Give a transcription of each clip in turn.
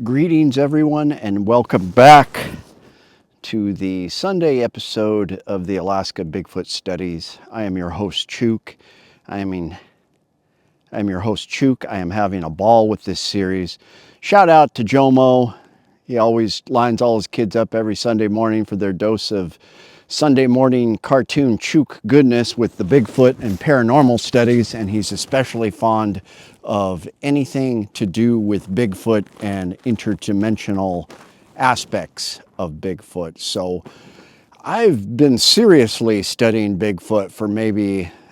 Greetings, everyone, and welcome back to the Sunday episode of the Alaska Bigfoot Studies. I am your host, Chuke. I'm your host, Chuke. I am having a ball with this series. Shout out to Jomo. He always lines all his kids up every Sunday morning for their dose of Sunday morning cartoon Chuke goodness with the Bigfoot and paranormal studies, and he's especially fond of anything to do with Bigfoot and interdimensional aspects of Bigfoot. So I've been seriously studying Bigfoot for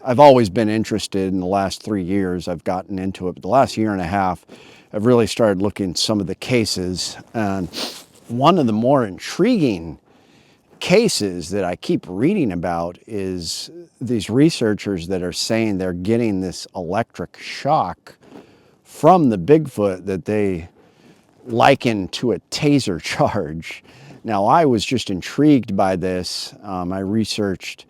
I've always been interested. In the last 3 years. I've gotten into it, but the last year and a half, I've really started looking at some of the cases. And one of the more intriguing cases that I keep reading about is these researchers that are saying they're getting this electric shock from the Bigfoot that they liken to a taser charge. Now, I was just intrigued by this. I researched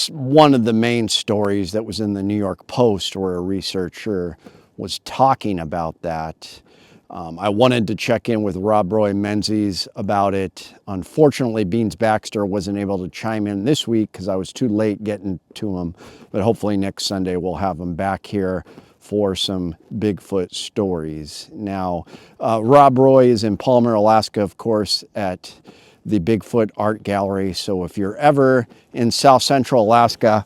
one of the main stories that was in the New York Post where a researcher was talking about that. I wanted to check in with Rob Roy Menzies about it. Unfortunately, Beans Baxter wasn't able to chime in this week because I was too late getting to him. But hopefully next Sunday we'll have him back here for some Bigfoot stories. Now, Rob Roy is in Palmer, Alaska, of course, at the Bigfoot Art Gallery. So if you're ever in South Central Alaska,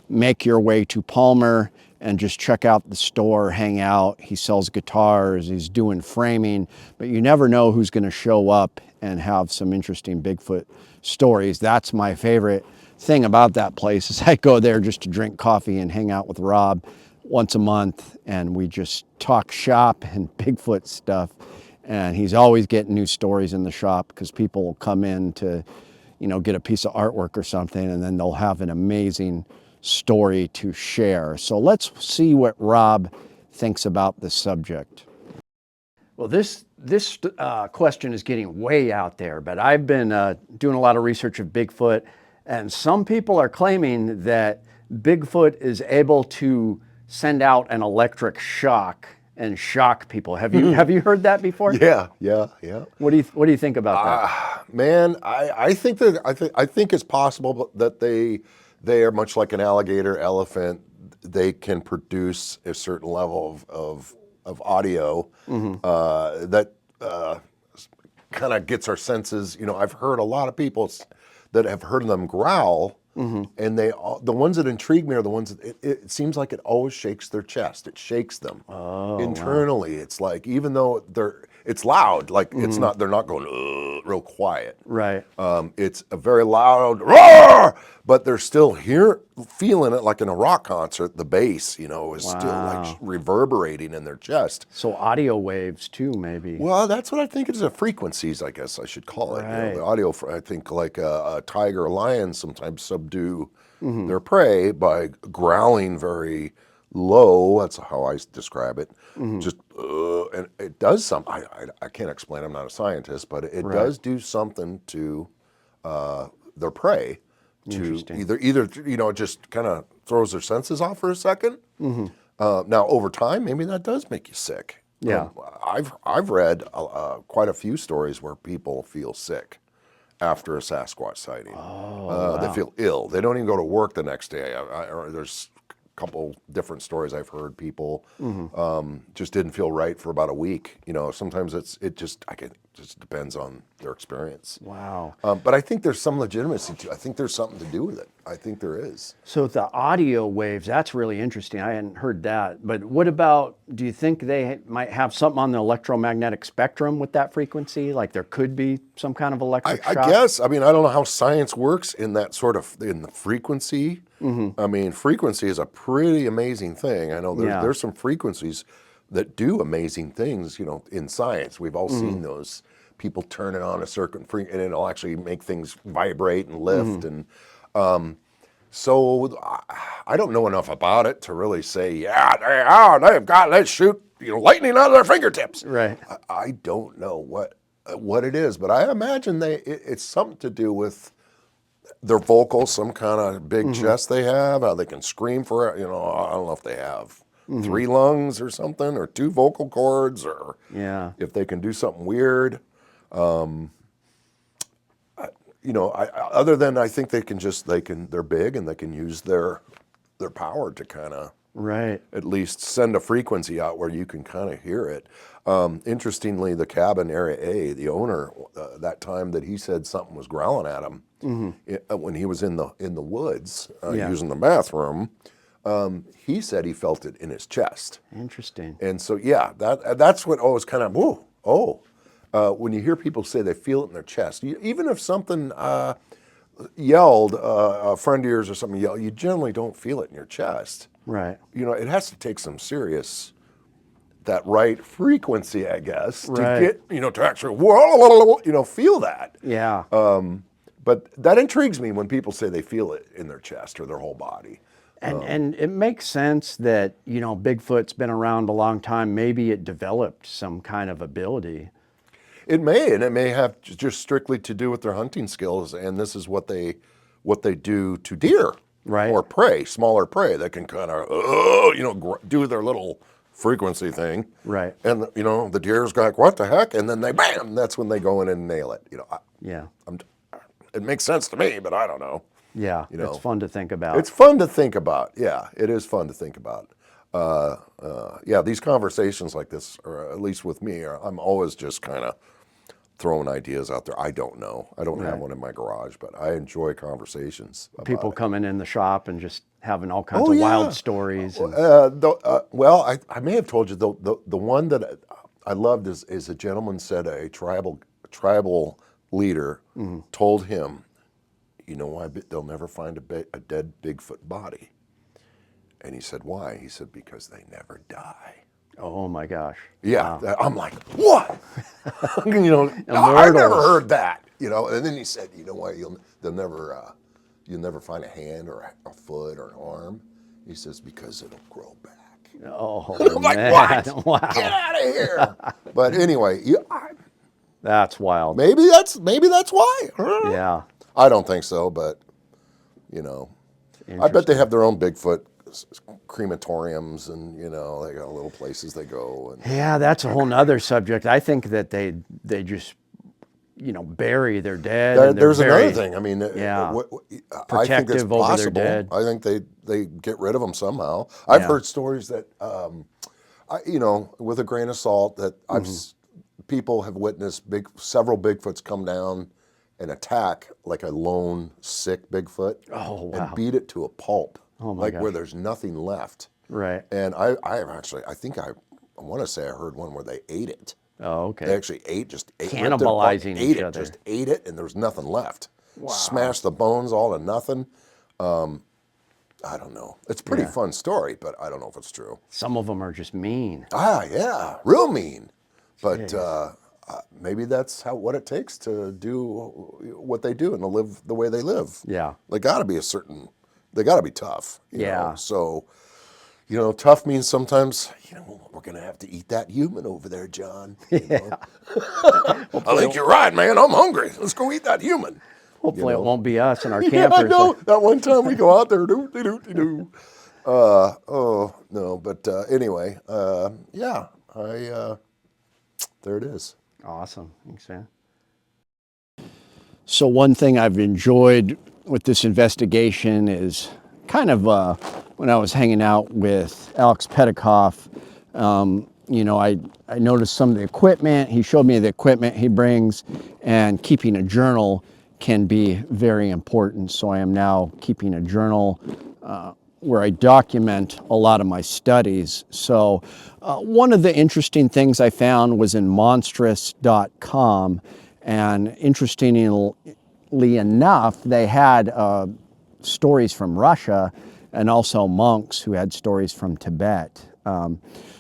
make your way to Palmer and just check out the store, hang out. He sells guitars, he's doing framing, but you never know who's going to show up and have some interesting Bigfoot stories. That's my favorite thing about that place is I go there just to drink coffee and hang out with Rob once a month, and we just talk shop and Bigfoot stuff. And he's always getting new stories in the shop because people will come in to, get a piece of artwork or something, and then they'll have an amazing story to share. So let's see what Rob thinks about the subject. Well, this question is getting way out there, but I've been doing a lot of research of Bigfoot, and some people are claiming that Bigfoot is able to send out an electric shock and shock people. Have you heard that before? Yeah. What do you think about that? Man, I think it's possible that they are much like an alligator, elephant. They can produce a certain level of audio that kind of gets our senses. I've heard a lot of people that have heard them growl. And the ones that intrigue me are the ones that it seems like it always shakes their chest. It shakes them internally. Wow. It's like, even though it's loud, like it's not, they're not going real quiet. Right. It's a very loud roar, but they're still feeling it, like in a rock concert. The bass, is still like reverberating in their chest. So audio waves too, maybe. Well, that's what I think it is. Frequencies, I guess I should call it. Right. The audio, I think, like a tiger or lion sometimes subdue their prey by growling very low. That's how I describe it. Just and it does something. I can't explain. I'm not a scientist, but it does do something to their prey. To either just kind of throws their senses off for a second. Now over time, maybe that does make you sick. Yeah. I've read quite a few stories where people feel sick after a Sasquatch sighting. Wow. They feel ill. They don't even go to work the next day. There's a couple different stories I've heard. People just didn't feel right for about a week. Sometimes it just depends on their experience. Wow. But I think there's some legitimacy to it. I think there's something to do with it. I think there is. So the audio waves, that's really interesting. I hadn't heard that. But what about, do you think they might have something on the electromagnetic spectrum with that frequency? Like there could be some kind of electric shock? I guess. I mean, I don't know how science works in that in the frequency. I mean, frequency is a pretty amazing thing. I know there's some frequencies that do amazing things, in science. We've all seen those. People turn it on a certain frequency, and it'll actually make things vibrate and lift. And so I don't know enough about it to really say, yeah, let's shoot lightning out of their fingertips. Right. I don't know what it is, but I imagine it's something to do with their vocals, some kind of big chest they have, how they can scream for it. I don't know if they have 3 lungs or something, or 2 vocal cords, or Yeah. if they can do something weird. Other than I think they're big and they can use their power to kind of Right. at least send a frequency out where you can kind of hear it. Interestingly, the cabin Area A, the owner, that time that he said something was growling at him when he was in the woods Yeah. using the bathroom, he said he felt it in his chest. Interesting. And so, yeah, that's what always kind of, when you hear people say they feel it in their chest, even if something yelled, a friend of yours or something yelled, you generally don't feel it in your chest. Right. It has to take some serious, that right frequency, I guess, Right. to get, to actually, feel that. Yeah. But that intrigues me when people say they feel it in their chest or their whole body. And it makes sense that, Bigfoot's been around a long time. Maybe it developed some kind of ability. It may have just strictly to do with their hunting skills, and this is what they do to deer. Right. Or prey, smaller prey that can kind of, do their little frequency thing. Right. And, the deer's like, what the heck? And then bam, that's when they go in and nail it. Yeah. It makes sense to me, but I don't know. Yeah. It's fun to think about. It's fun to think about. Yeah, it is fun to think about. These conversations like this, or at least with me, I'm always just kind of throwing ideas out there. I don't know. I don't have one in my garage, but I enjoy conversations. People coming in the shop and just having all kinds of wild stories. And... I may have told you the one that I loved is a gentleman said a tribal leader told him, why they'll never find a dead Bigfoot body. And he said, why? He said, because they never die. Oh my gosh. Yeah, Wow. I'm like, what? I've never heard that. And then he said, why you'll never find a hand or a foot or an arm. He says, because it'll grow back. Oh, I'm like, man. what? Wow. Get out of here. But anyway, That's wild. maybe that's why. Yeah. I don't think so, but I bet they have their own Bigfoot crematoriums, and they got little places they go. And Yeah, that's a whole nother subject. I think that they just bury their dead. And there's they're another thing. I mean, yeah, I think it's protective over their possible. dead. I think they get rid of them somehow. I've heard stories that, with a grain of salt, that people have witnessed several Bigfoots come down and attack like a lone sick Bigfoot and beat it to a pulp, where there's nothing left. Right. And I want to say I heard one where they ate it. Oh, okay. They actually Cannibalizing each other. Just ate it, and there was nothing left. Wow. Smashed the bones all to nothing. I don't know. It's a pretty fun story, but I don't know if it's true. Some of them are just mean. Yeah, real mean. But maybe that's what it takes to do what they do and to live the way they live. Yeah. They got to be tough. You Yeah. know? So, tough means sometimes, we're going to have to eat that human over there, John. Yeah. I think you're right, man. I'm hungry. Let's go eat that human. Hopefully it won't be us and our campers. Yeah, I know. That one time we go out there, no, but anyway, there it is. Awesome. Thanks, man. So one thing I've enjoyed with this investigation is kind of when I was hanging out with Alex Petikoff, I noticed some of the equipment. He showed me the equipment he brings, and keeping a journal can be very important. So I am now keeping a journal where I document a lot of my studies. So one of the interesting things I found was in monstrous.com, and interestingly enough, they had stories from Russia and also monks who had stories from Tibet.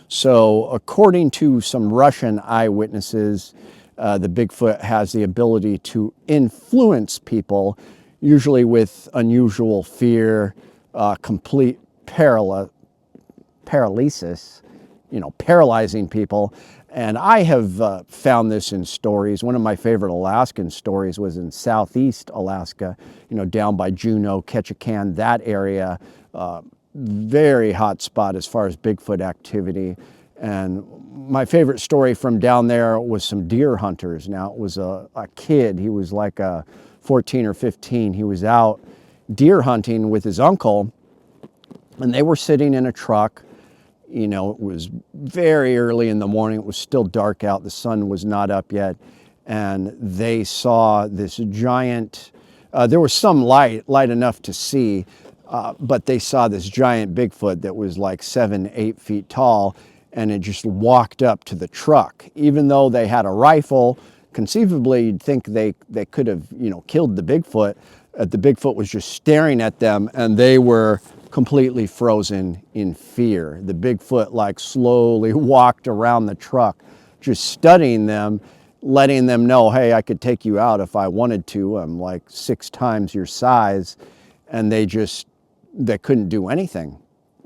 So according to some Russian eyewitnesses, the Bigfoot has the ability to influence people, usually with unusual fear, complete paralysis, paralyzing people. And I have found this in stories. One of my favorite Alaskan stories was in southeast Alaska, down by Juneau, Ketchikan, that area. very hot spot as far as Bigfoot activity. And my favorite story from down there was some deer hunters. Now, it was a kid. He was like 14 or 15. He was out deer hunting with his uncle, and they were sitting in a truck. You know, it was very early in the morning. It was still dark out. The sun was not up yet. And they saw this giant, there was some light enough to see, but they saw this giant Bigfoot that was like 7, 8 feet tall, and it just walked up to the truck. Even though they had a rifle, conceivably you'd think they could have, you know, killed the Bigfoot. The Bigfoot was just staring at them, and they were completely frozen in fear. The Bigfoot like slowly walked around the truck, just studying them, letting them know, hey, I could take you out if I wanted to. I'm like 6 times your size. And they couldn't do anything.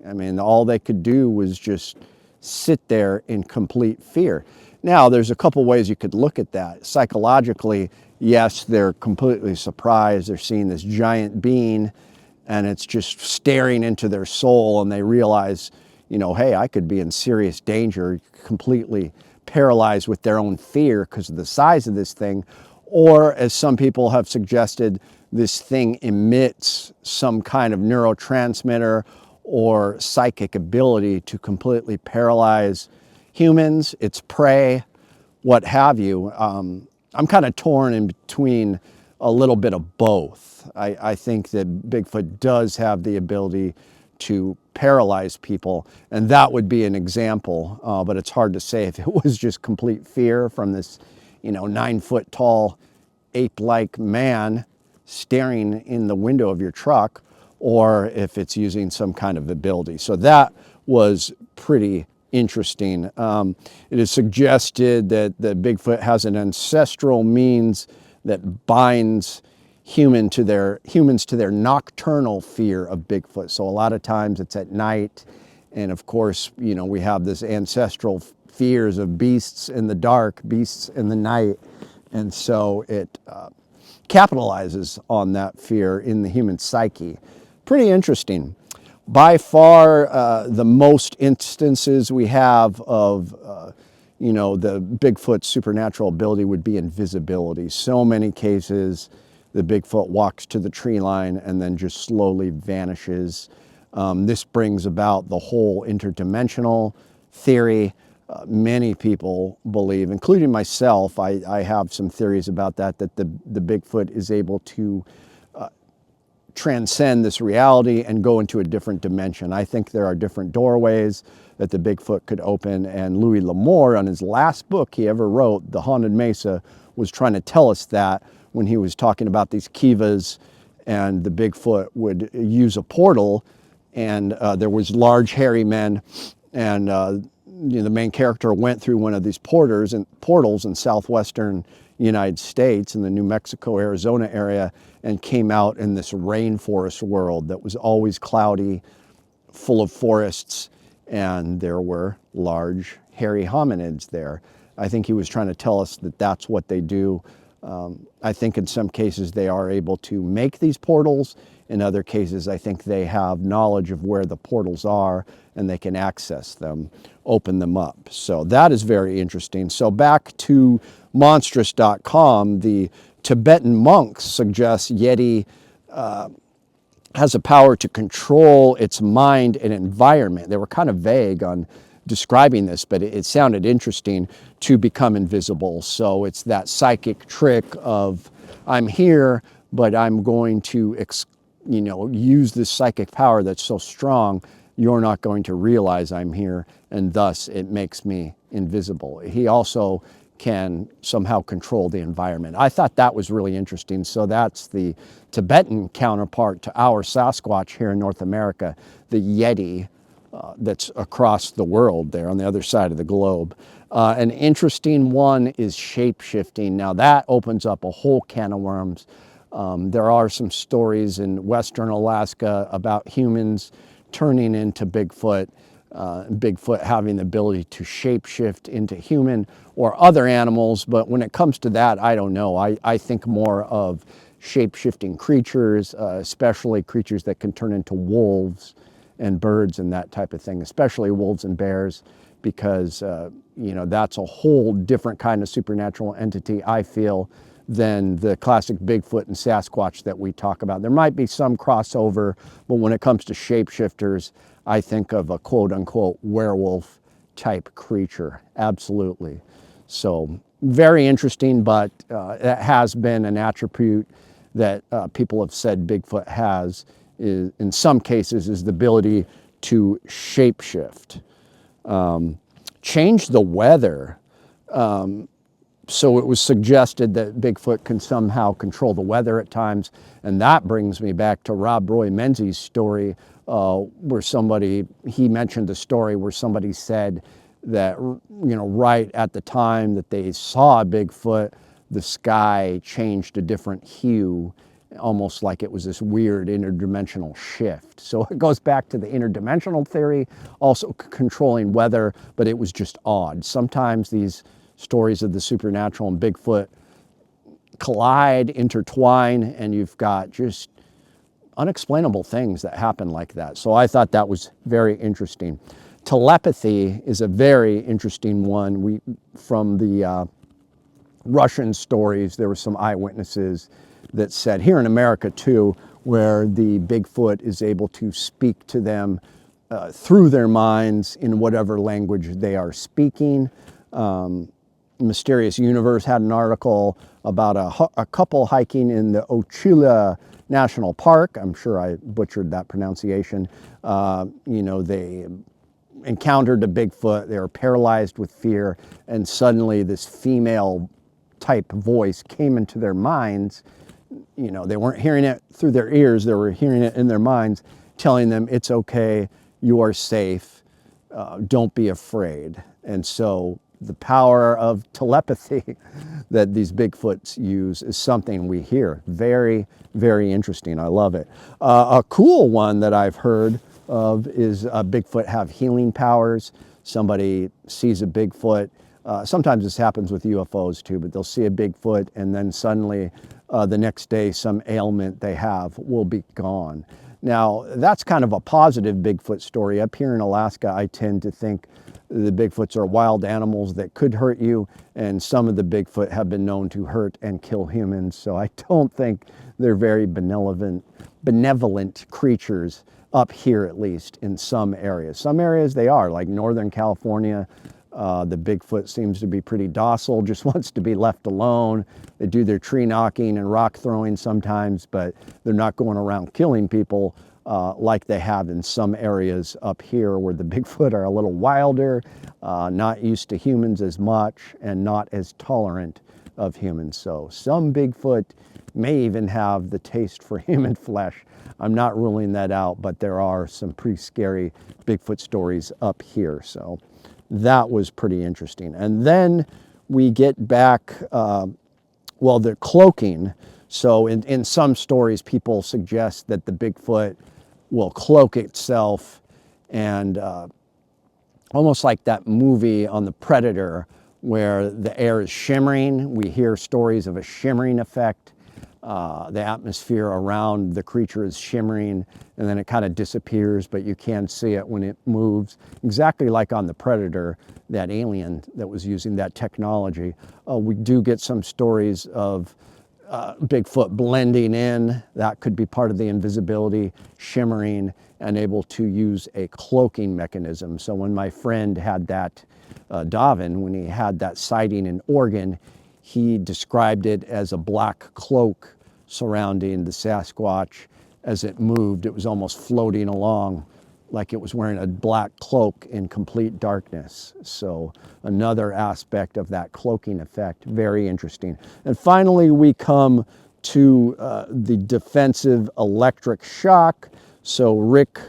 I mean, all they could do was just sit there in complete fear. Now, there's a couple ways you could look at that. Psychologically, yes, they're completely surprised. They're seeing this giant being, and it's just staring into their soul, and they realize, you know, hey, I could be in serious danger, completely paralyzed with their own fear because of the size of this thing. Or, as some people have suggested, this thing emits some kind of neurotransmitter or psychic ability to completely paralyze humans, its prey, what have you. I'm kind of torn in between a little bit of both. I think that Bigfoot does have the ability to paralyze people, and that would be an example, but it's hard to say if it was just complete fear from this, you know, 9-foot tall ape-like man staring in the window of your truck, or if it's using some kind of ability. So that was pretty interesting. It is suggested that the Bigfoot has an ancestral means that binds humans to their nocturnal fear of Bigfoot. So a lot of times it's at night, and of course, you know, we have this ancestral fears of beasts in the dark, beasts in the night, and so it capitalizes on that fear in the human psyche. Pretty interesting. By far, the most instances we have of you know, the Bigfoot's supernatural ability would be invisibility. So many cases, the Bigfoot walks to the tree line and then just slowly vanishes. This brings about the whole interdimensional theory. Many people believe, including myself, I have some theories about that the Bigfoot is able to transcend this reality and go into a different dimension. I think there are different doorways that the Bigfoot could open, and Louis L'Amour, on his last book he ever wrote, The Haunted Mesa, was trying to tell us that when he was talking about these kivas, and the Bigfoot would use a portal, and there was large hairy men, and you know, the main character went through one of these portals in southwestern United States, in the New Mexico, Arizona area, and came out in this rainforest world that was always cloudy, full of forests, and there were large hairy hominids there. I think he was trying to tell us that that's what they do. I think in some cases they are able to make these portals. In other cases, I think they have knowledge of where the portals are and they can access them, open them up. So that is very interesting. So back to monstrous.com, the Tibetan monks suggest Yeti has a power to control its mind and environment. They were kind of vague on describing this, but it sounded interesting, to become invisible. So it's that psychic trick of, I'm here, but I'm going to use this psychic power that's so strong, you're not going to realize I'm here, and thus it makes me invisible. He also can somehow control the environment. I thought that was really interesting. So that's the Tibetan counterpart to our Sasquatch here in North America, the Yeti that's across the world there on the other side of the globe. An interesting one is shape-shifting. Now that opens up a whole can of worms. There are some stories in Western Alaska about humans turning into Bigfoot, Bigfoot having the ability to shapeshift into human or other animals, but when it comes to that, I don't know. I think more of shape-shifting creatures, especially creatures that can turn into wolves and birds and that type of thing, especially wolves and bears, because that's a whole different kind of supernatural entity, I feel, than the classic Bigfoot and Sasquatch that we talk about. There might be some crossover, but when it comes to shapeshifters, I think of a quote-unquote werewolf type creature, absolutely. So very interesting, but it has been an attribute that people have said Bigfoot has, is, in some cases, is the ability to shapeshift. Change the weather. So it was suggested that Bigfoot can somehow control the weather at times, and that brings me back to Rob Roy Menzies' story, where he mentioned the story where somebody said that, right at the time that they saw Bigfoot, the sky changed a different hue, almost like it was this weird interdimensional shift. So it goes back to the interdimensional theory, also controlling weather, but it was just odd. Sometimes these stories of the supernatural and Bigfoot collide, intertwine, and you've got just unexplainable things that happen like that. So I thought that was very interesting. Telepathy is a very interesting one. From the Russian stories, there were some eyewitnesses that said, here in America too, where the Bigfoot is able to speak to them through their minds in whatever language they are speaking. Mysterious Universe had an article about a couple hiking in the Ochila National Park. I'm sure I butchered that pronunciation. They encountered a Bigfoot. They were paralyzed with fear, and suddenly this female type voice came into their minds. They weren't hearing it through their ears, they were hearing it in their minds, telling them, it's okay, you are safe, don't be afraid. And so the power of telepathy that these Bigfoots use is something we hear. Very, very interesting. I love it. A cool one that I've heard of is Bigfoot have healing powers. Somebody sees a Bigfoot. Sometimes this happens with UFOs too, but they'll see a Bigfoot and then suddenly the next day some ailment they have will be gone. Now, that's kind of a positive Bigfoot story. Up here in Alaska, I tend to think the Bigfoots are wild animals that could hurt you, and some of the Bigfoot have been known to hurt and kill humans, so I don't think they're very benevolent creatures up here, at least in some areas. Some areas they are, like Northern California. The Bigfoot seems to be pretty docile, just wants to be left alone. They do their tree knocking and rock throwing sometimes, but they're not going around killing people like they have in some areas up here where the Bigfoot are a little wilder, not used to humans as much, and not as tolerant of humans. So some Bigfoot may even have the taste for human flesh. I'm not ruling that out, but there are some pretty scary Bigfoot stories up here. So that was pretty interesting. And then we get back, the cloaking. So in some stories, people suggest that the Bigfoot will cloak itself, and almost like that movie on the Predator where the air is shimmering. We hear stories of a shimmering effect. The atmosphere around the creature is shimmering, and then it kind of disappears, but you can see it when it moves. Exactly like on the Predator, that alien that was using that technology. We do get some stories of Bigfoot blending in. That could be part of the invisibility, shimmering, and able to use a cloaking mechanism. So when my friend had that, Davin, when he had that sighting in Oregon, he described it as a black cloak surrounding the Sasquatch. As it moved, it was almost floating along like it was wearing a black cloak in complete darkness. So another aspect of that cloaking effect, very interesting. And finally, we come to the defensive electric shock. So Rick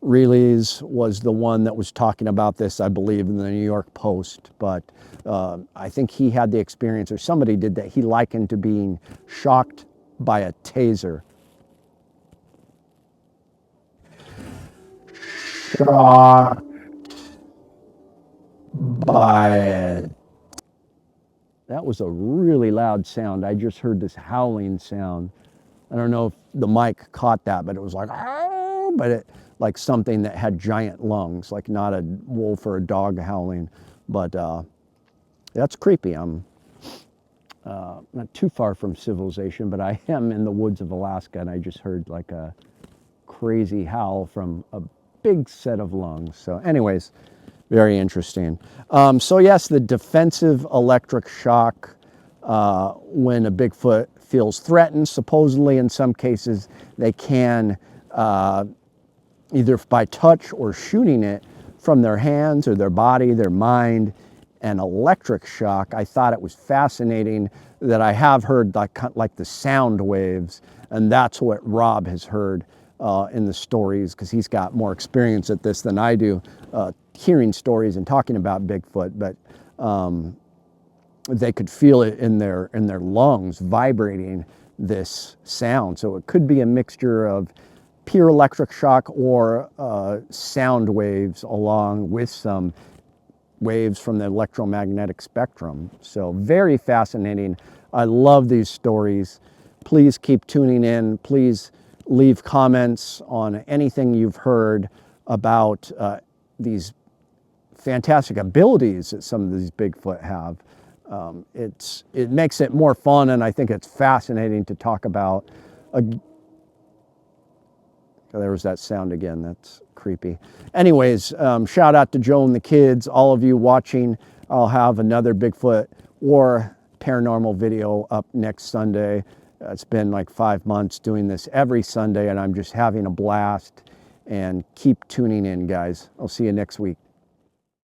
Relays was the one that was talking about this, I believe, in the New York Post, but I think he had the experience, or somebody did, that he likened to being shocked by a taser. Shocked by it. That was a really loud sound. I just heard this howling sound. I don't know if the mic caught that, but it was like, oh, but it like something that had giant lungs, like not a wolf or a dog howling. But that's creepy. I'm not too far from civilization, but I am in the woods of Alaska, and I just heard like a crazy howl from a big set of lungs. So anyways, very interesting. So yes, the defensive electric shock when a Bigfoot feels threatened. Supposedly in some cases they can either by touch or shooting it from their hands or their body, their mind, an electric shock. I thought it was fascinating that I have heard like the sound waves, and that's what Rob has heard in the stories, because he's got more experience at this than I do, hearing stories and talking about Bigfoot. But they could feel it in their lungs vibrating this sound. So it could be a mixture of pure electric shock or sound waves along with some waves from the electromagnetic spectrum. So very fascinating. I love these stories. Please keep tuning in. Please leave comments on anything you've heard about these fantastic abilities that some of these Bigfoot have. It makes it more fun, and I think it's fascinating to talk about. There was that sound again. That's creepy. Anyways, shout out to Joe and the kids, all of you watching. I'll have another Bigfoot or paranormal video up next Sunday. It's been like 5 months doing this every Sunday, and I'm just having a blast. And keep tuning in, guys. I'll see you next week.